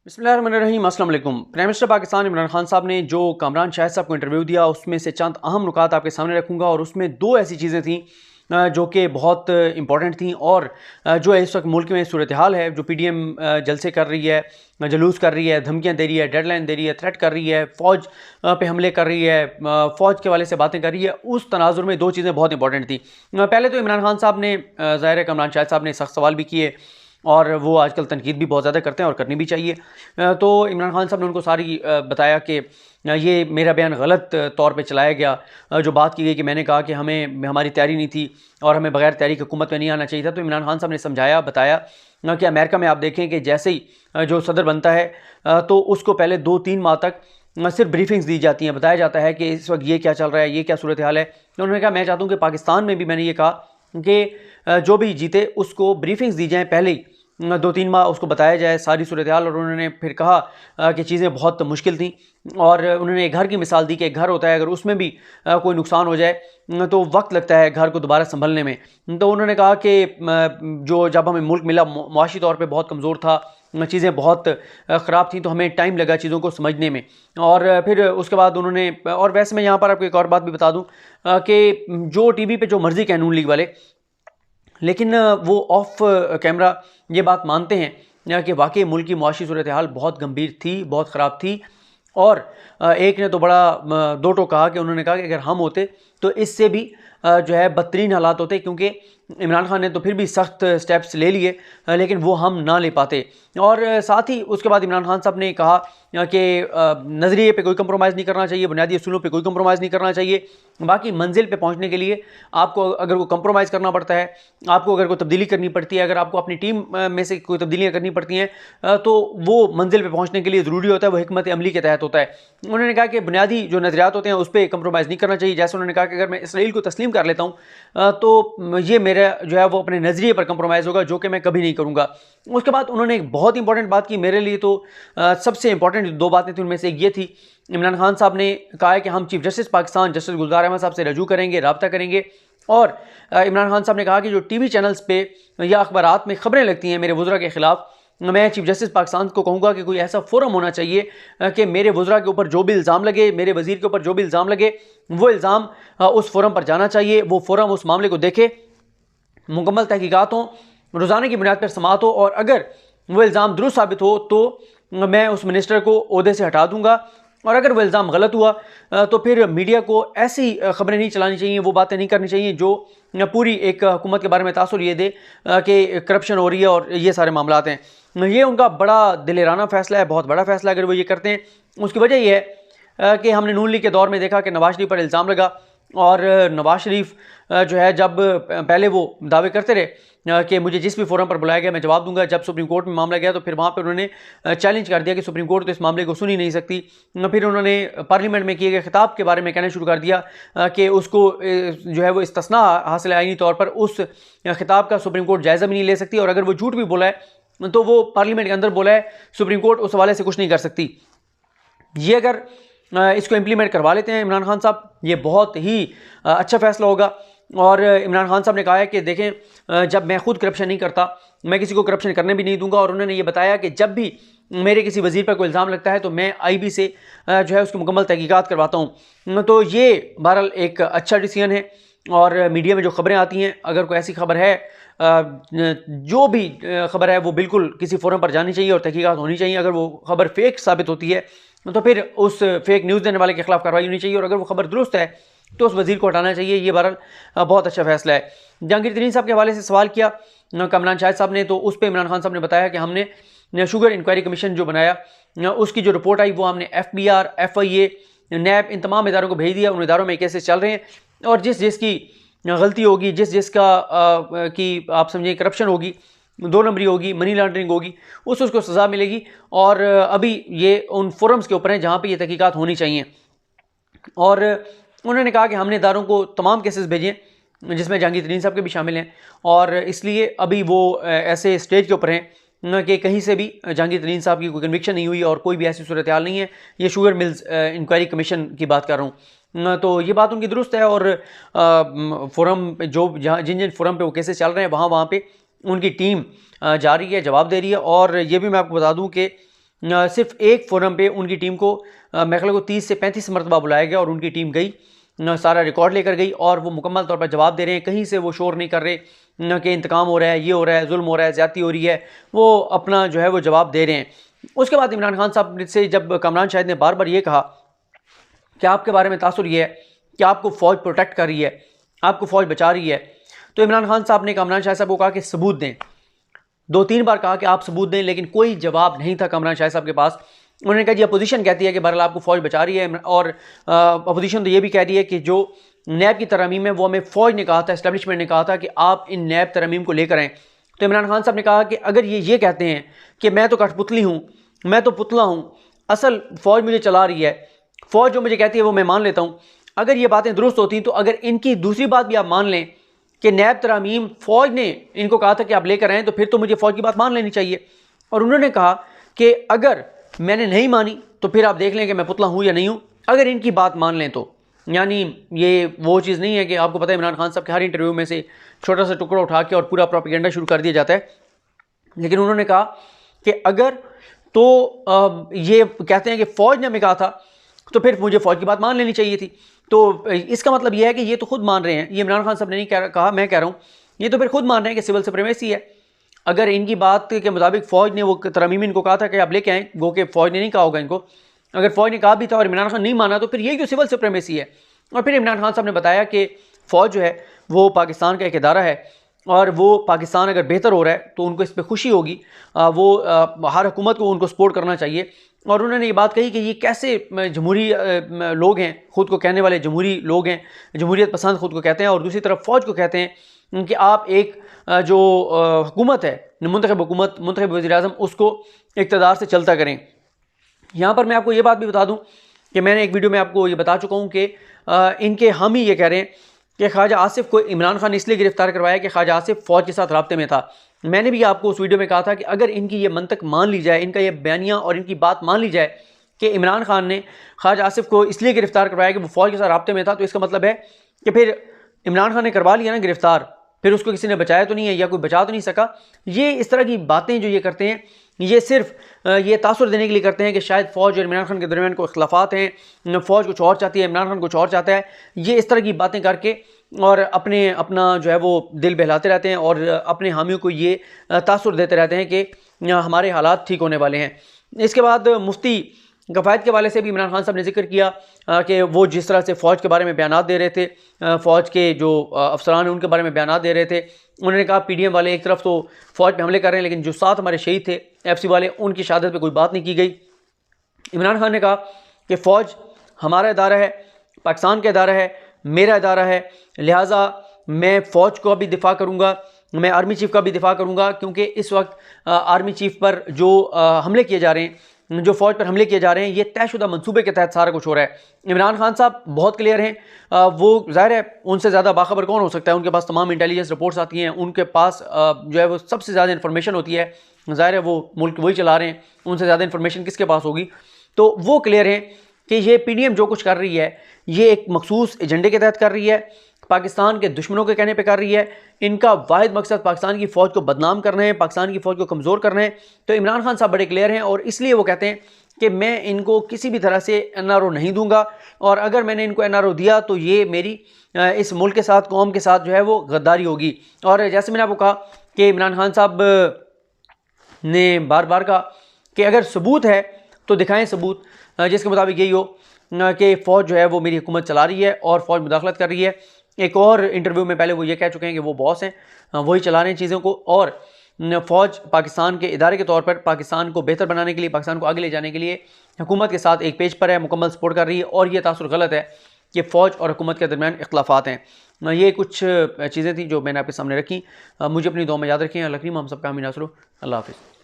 बिस्मिल्लाहिर्रहमानिर्रहीम, अस्सलाम वालेकुम। प्राइम मिनिस्टर पाकिस्तान इमरान खान साहब ने जो कामरान शाहिद साहब को इंटरव्यू दिया उसमें से चंद अहम नुकात आपके सामने रखूंगा और उसमें दो ऐसी चीज़ें थीं जो कि बहुत इंपॉर्टेंट थी और जो इस वक्त मुल्क में सूरत हाल है, जो पीडीएम जलसे कर रही है, जलूस कर रही है, धमकियां दे रही है, डेडलाइन दे रही है, थ्रेट कर रही है, फ़ौज पे हमले कर रही है, फ़ौज के वाले से बातें कर रही है, उस तनाजुर में दो चीज़ें बहुत इंपॉर्टेंट थी। पहले तो इमरान खान साहब ने ज़ाहिर है कामरान शाहिद साहब ने सख्त सवाल भी किए और वो आजकल तनकीद भी बहुत ज़्यादा करते हैं और करनी भी चाहिए। तो इमरान खान साहब ने उनको सारी बताया कि ये मेरा बयान गलत तौर पे चलाया गया, जो बात की गई कि मैंने कहा कि हमारी तैयारी नहीं थी और हमें बगैर तैयारी की हुकूमत में नहीं आना चाहिए था। तो इमरान खान साहब ने समझाया, बताया कि अमेरिका में आप देखें कि जैसे ही जो सदर बनता है तो उसको पहले 2-3 माह तक सिर्फ ब्रीफिंग्स दी जाती हैं, बताया जाता है कि इस वक्त ये क्या चल रहा है, ये क्या सूरत हाल है। तो उन्होंने कहा मैं चाहता हूँ कि पाकिस्तान में भी मैंने ये कहा कि जो भी जीते उसको ब्रीफिंग्स दी जाएँ, पहले ही 2-3 माह उसको बताया जाए सारी सूरत हाल। और उन्होंने फिर कहा कि चीज़ें बहुत मुश्किल थी और उन्होंने एक घर की मिसाल दी कि एक घर होता है, अगर उसमें भी कोई नुकसान हो जाए तो वक्त लगता है घर को दोबारा संभलने में। तो उन्होंने कहा कि जो जब हमें मुल्क मिला मुआशी तौर पे बहुत कमज़ोर था, चीज़ें बहुत ख़राब थी, तो हमें टाइम लगा चीज़ों को समझने में। और फिर उसके बाद उन्होंने, और वैसे मैं यहाँ पर आपको एक और बात भी बता दूँ कि जो टीवी पे जो मर्ज़ी कह नून लीग वाले, लेकिन वो ऑफ कैमरा ये बात मानते हैं कि वाकई मुल्क की मुआशी सूरत हाल बहुत गंभीर थी, बहुत ख़राब थी। और एक ने तो बड़ा दो टोक कहा कि उन्होंने कहा कि अगर हम होते तो इससे भी जो है बदतरीन हालात होते, क्योंकि इमरान खान ने तो फिर भी सख्त स्टेप्स ले लिए लेकिन वो हम ना ले पाते। और साथ ही उसके बाद इमरान खान साहब ने कहा कि नज़रिए पे कोई कंप्रोमाइज़ नहीं करना चाहिए, बुनियादी असूलों पे कोई कंप्रोमाइज़ नहीं करना चाहिए। बाकी मंजिल पे पहुंचने के लिए आपको अगर कोई कंप्रोमाइज़ करना पड़ता है, आपको अगर कोई तब्दीली करनी पड़ती है, अगर आपको अपनी टीम में से कोई तब्दीलियाँ करनी पड़ती हैं तो वो मंजिल पे पहुंचने के लिए ज़रूरी होता है, वो हिकमत अमली के तहत होता है। उन्होंने कहा कि बुनियादी जो नज़रियात होते हैं उस पर कंप्रोमाइज़ नहीं करना चाहिए। जैसे उन्होंने कहा कि अगर मैं इसराइल को तस्लीम कर लेता हूँ तो ये मेरा जो है वो अपने नज़रिए पर कंप्रोमाइज़ होगा, जो कि मैं कभी नहीं करूँगा। उसके बाद उन्होंने एक बहुत इंपॉर्टेंट बात की, मेरे लिए तो सबसे इंपॉर्टेंट दो बातें थी, उनमें से एक ये थी, इमरान खान साहब ने कहा है कि हम चीफ जस्टिस पाकिस्तान जस्टिस गुलजार अहमद साहब से रजू करेंगे, रब्ता करेंगे। और इमरान खान साहब ने कहा कि जो टीवी चैनल्स पे या अखबारात में खबरें लगती हैं मेरे वज़रा के ख़िलाफ़, मैं चीफ जस्टिस पाकिस्तान को कहूँगा कि कोई ऐसा फोरम होना चाहिए कि मेरे वज़रा के ऊपर जो भी इल्ज़ाम लगे, मेरे वज़ीर के ऊपर जो भी इल्ज़ाम लगे, वो इल्ज़ाम उस फोरम पर जाना चाहिए, वो फोरम उस मामले को देखे, मुकम्मल तहकीकात हों, रोज़ाना की बुनियाद पर समाअत हो, और अगर वो इल्ज़ाम दुरुस्त साबित हो तो मैं उस मिनिस्टर को ओहदे से हटा दूँगा। और अगर वो इल्ज़ाम गलत हुआ तो फिर मीडिया को ऐसी खबरें नहीं चलानी चाहिए, वो बातें नहीं करनी चाहिए जो पूरी एक हुकूमत के बारे में तासुर ये दे कि करप्शन हो रही है और ये सारे मामलात हैं। ये उनका बड़ा दिलेराना फ़ैसला है, बहुत बड़ा फ़ैसला अगर वो ये करते हैं। उसकी वजह ये है कि हमने नून लीग के दौर में देखा कि नवाज शरीफ पर इल्ज़ाम लगा और नवाज शरीफ जो है जब पहले वो दावे करते रहे कि मुझे जिस भी फोरम पर बुलाया गया मैं जवाब दूंगा, जब सुप्रीम कोर्ट में मामला गया तो फिर वहाँ पर उन्होंने चैलेंज कर दिया कि सुप्रीम कोर्ट तो इस मामले को सुन ही नहीं सकती। फिर उन्होंने पार्लियामेंट में किए गए खिताब के बारे में कहना शुरू कर दिया कि उसको जो है वो इस्तिस्ना हासिल आईनी तौर पर उस खिताब का सुप्रीम कोर्ट जायज़ा भी नहीं ले सकती, और अगर वो झूठ भी बोला है तो वो पार्लियामेंट के अंदर बोला है, सुप्रीम कोर्ट उस हवाले से कुछ नहीं कर सकती। ये अगर इसको इम्प्लीमेंट करवा लेते हैं इमरान खान साहब, ये बहुत ही अच्छा फ़ैसला होगा। और इमरान खान साहब ने कहा है कि देखें, जब मैं खुद करप्शन नहीं करता, मैं किसी को करप्शन करने भी नहीं दूंगा। और उन्होंने ये बताया कि जब भी मेरे किसी वज़ीर पर कोई इल्ज़ाम लगता है तो मैं आईबी से जो है उसकी मुकम्मल तहकीकात करवाता हूँ। तो ये बहरहाल एक अच्छा डिसीजन है। और मीडिया में जो खबरें आती हैं, अगर कोई ऐसी खबर है, जो भी खबर है, वो बिल्कुल किसी फोरम पर जानी चाहिए और तहकीकात होनी चाहिए। अगर वो खबर फेक साबित होती है तो फिर उस फेक न्यूज़ देने वाले के खिलाफ कार्रवाई होनी चाहिए, और अगर वो खबर दुरुस्त है तो उस वज़ीर को हटाना चाहिए। ये बहरहाल बहुत अच्छा फैसला है। जहांगीर तरीन साहब के हवाले से सवाल किया कामरान शाहिद साहब ने, तो उस पर इमरान खान साहब ने बताया कि हमने शुगर इंक्वायरी कमीशन जो बनाया, उसकी जो रिपोर्ट आई वो हमने FBR, FIA, NAB, इन तमाम इदारों को भेज दिया। उन इदारों में केसेस चल रहे हैं और जिस जिसकी गलती होगी, जिस जिसका की आप समझिए करप्शन होगी, 2 नंबरी होगी, मनी लॉन्ड्रिंग होगी, उसको सज़ा मिलेगी। और अभी ये उन फोरम्स के ऊपर हैं जहाँ पे ये तहकीकात होनी चाहिए। और उन्होंने कहा कि हमने इदारों को तमाम केसेस भेजे जिसमें जहांगीर तरीन साहब के भी शामिल हैं, और इसलिए अभी वो ऐसे स्टेज के ऊपर हैं कि कहीं से भी जहांगीर तरीन साहब की कोई कन्विक्शन नहीं हुई और कोई भी ऐसी सूरत हाल नहीं है। ये शुगर मिल्स इंक्वायरी कमीशन की बात कर रहा हूँ, तो ये बात उनकी दुरुस्त है। और फोरम जो जहाँ जिन जिन फोरम पे वो केसेस चल रहे हैं वहाँ पे उनकी टीम जा रही है, जवाब दे रही है। और ये भी मैं आपको बता दूं कि सिर्फ एक फोरम पे उनकी टीम को मेरे ख्याल को 30 से 35 मरतबा बुलाया गया और उनकी टीम गई, सारा रिकॉर्ड लेकर गई और वो मुकम्मल तौर पर जवाब दे रहे हैं। कहीं से वो शोर नहीं कर रहे कि इंतकाम हो रहा है, ये हो रहा है, जुल्म हो रहा है, ज़्यादती हो रही है। वो अपना जो है वो जवाब दे रहे हैं। उसके बाद इमरान खान साहब से जब कामरान शाहिद ने बार बार ये कहा कि आपके बारे में तासुर ये है कि आपको फ़ौज प्रोटेक्ट कर रही है, आपको फ़ौज बचा रही है, तो इमरान खान साहब ने कामरान शाहिद साहब को कहा कि सबूत दें। 2-3 बार कहा कि आप सबूत दें, लेकिन कोई जवाब नहीं था कामरान शाहिद साहब के पास। उन्होंने कहा जी अपोजिशन कहती है कि बहरहाल आपको फ़ौज बचा रही है, और अपोजिशन तो ये भी कह रही है कि जो नैब की तरमीम है वो हमें फ़ौज ने कहा था, इस्टेब्लिशमेंट ने कहा था कि आप इन नैब तरमीम को लेकर आएँ। तो इमरान खान साहब ने कहा कि अगर ये कहते हैं कि मैं तो कठपुतली हूँ, मैं तो पुतला हूँ, असल फ़ौज मुझे चला रही है, फ़ौज जो मुझे कहती है वो मैं मान लेता हूँ, अगर ये बातें दुरुस्त होती तो अगर इनकी दूसरी बात भी आप मान लें कि नैब तरामीम फ़ौज ने इनको कहा था कि आप लेकर आएँ, तो फिर तो मुझे फ़ौज की बात मान लेनी चाहिए। और उन्होंने कहा कि अगर मैंने नहीं मानी तो फिर आप देख लें कि मैं पुतला हूँ या नहीं हूँ, अगर इनकी बात मान लें तो। यानी ये वो चीज़ नहीं है कि आपको पता है इमरान खान साहब के हर इंटरव्यू में से छोटा सा टुकड़ा उठा के और पूरा प्रोपेगेंडा शुरू कर दिया जाता है। लेकिन उन्होंने कहा कि अगर तो ये कहते हैं कि फ़ौज ने हमें कहा था तो फिर मुझे फ़ौज की बात मान लेनी चाहिए थी। तो इसका मतलब ये है कि ये तो खुद मान रहे हैं, ये इमरान खान साहब ने नहीं कहा, मैं कह रहा हूँ, ये तो फिर खुद मान रहे हैं कि सिविल सुप्रीमेसी है। अगर इनकी बात के मुताबिक फ़ौज ने वो तरमीम इनको कहा था कि आप लेके आएँ, गो कि फ़ौज ने नहीं कहा होगा इनको, अगर फ़ौज ने कहा भी था और इमरान खान नहीं माना, तो फिर यही तो सिविल सुप्रीमेसी है। और फिर इमरान खान साहब ने बताया कि फ़ौज जो है वो पाकिस्तान का एक इदारा है और वो पाकिस्तान अगर बेहतर हो रहा है तो उनको इस पर खुशी होगी, वो हर हुकूमत को उनको सपोर्ट करना चाहिए। और उन्होंने ये बात कही कि ये कैसे जमहूरी लोग हैं, ख़ुद को कहने वाले जमहूरी लोग हैं, जमहूरियत पसंद ख़ुद को कहते हैं, और दूसरी तरफ फ़ौज को कहते हैं कि आप एक जो हुकूमत है, मुंतखब हुकूमत, मुंतखब वज़ीर-ए-आज़म, उसको इक़्तिदार से चलता करें। यहाँ पर मैं आपको ये बात भी बता दूँ कि मैंने एक वीडियो में आपको ये बता चुका हूँ कि इनके हम ही ये कह रहे हैं कि ख्वाजा आसिफ को इमरान खान ने इसलिए गिरफ़्तार करवाया कि ख्वाजा आसिफ फ़ौज के साथ राब्ते में था। मैंने भी आपको उस वीडियो में कहा था कि अगर इनकी ये मंतक मान ली जाए, इनका ये बयानिया और इनकी बात मान ली जाए कि इमरान खान ने ख्वाजा आसिफ को इसलिए गिरफ़्तार करवाया कि वो फ़ौज के साथ राब्ते में था, तो इसका मतलब है कि फिर इमरान खान ने करवा लिया ना गिरफ़्तार, फिर उसको किसी ने बचाया तो नहीं है या कोई बचा तो नहीं सका। ये इस तरह की बातें जो ये करते हैं, ये सिर्फ ये तासुर देने के लिए करते हैं कि शायद फ़ौज और इमरान खान के दरमियान कोई इख्तिलाफ़ात हैं, फ़ौज कुछ और चाहती है, इमरान खान कुछ और चाहता है। ये इस तरह की बातें करके और अपना जो है वो दिल बहलाते रहते हैं और अपने हामियों को ये तासुर देते रहते हैं कि हमारे हालात ठीक होने वाले हैं। इसके बाद मुफ्ती कफ़ायत के वाले से भी इमरान खान साहब ने जिक्र किया कि वो जिस तरह से फ़ौज के बारे में बयानात दे रहे थे, फ़ौज के जो अफसरान हैं उनके बारे में बयानात दे रहे थे। उन्होंने कहा PDM वाले एक तरफ तो फ़ौज पे हमले कर रहे हैं, लेकिन जो 7 हमारे शहीद थे FC वाले, उनकी शहादत पे कोई बात नहीं की गई। इमरान खान ने कहा कि फ़ौज हमारा इदारा है, पाकिस्तान का इदारा है, मेरा इदारा है, लिहाजा मैं फ़ौज का भी दिफ़ा करूँगा, मैं आर्मी चीफ़ का भी दिफ़ा करूँगा, क्योंकि इस वक्त आर्मी चीफ़ पर जो हमले किए जा रहे हैं, जो फ़ौज पर हमले किए जा रहे हैं, ये तयशुदा मंसूबे के तहत सारा कुछ हो रहा है। इमरान खान साहब बहुत क्लियर हैं, वो ज़ाहिर है उनसे ज़्यादा बाखबर कौन हो सकता है, उनके पास तमाम इंटेलिजेंस रिपोर्ट्स आती हैं, उनके पास जो है वो सबसे ज़्यादा इन्फॉर्मेशन होती है। ज़ाहिर है वो मुल्क वही चला रहे हैं, उनसे ज़्यादा इन्फॉर्मेशन किसके पास होगी। तो वो क्लियर हैं कि ये PDM जो कुछ कर रही है, ये एक मखसूस एजेंडे के तहत कर रही है, पाकिस्तान के दुश्मनों के कहने पे कर रही है। इनका वाहिद मकसद पाकिस्तान की फ़ौज को बदनाम करना है, पाकिस्तान की फ़ौज को कमज़ोर करना है। तो इमरान खान साहब बड़े क्लियर हैं और इसलिए वो कहते हैं कि मैं इनको किसी भी तरह से NRO नहीं दूंगा, और अगर मैंने इनको NRO दिया तो ये मेरी इस मुल्क के साथ, कौम के साथ जो है वो गद्दारी होगी। और जैसे मैंने आपको कहा कि इमरान खान साहब ने बार बार कहा कि अगर सबूत है तो दिखाएं सबूत जिसके मुताबिक यही हो कि फ़ौज जो है वो मेरी हुकूमत चला रही है और फ़ौज मुदाखलत कर रही है। एक और इंटरव्यू में पहले वो ये कह चुके हैं कि वो बॉस हैं, वही चला रहे हैं चीज़ों को, और फ़ौज पाकिस्तान के इदारे के तौर पर पाकिस्तान को बेहतर बनाने के लिए, पाकिस्तान को आगे ले जाने के लिए हुकूमत के साथ एक पेज पर है, मुकम्मल सपोर्ट कर रही है। और ये तासुर गलत है कि फ़ौज और हुकूमत के दरमियान इख्तिलाफ़ात हैं। ये कुछ चीज़ें थी जो मैंने आपके सामने रखी। मुझे अपनी दुआ में याद रखें। अल्लाह करीम हम सबका आमीन। अल्लाह हाफ़िज़।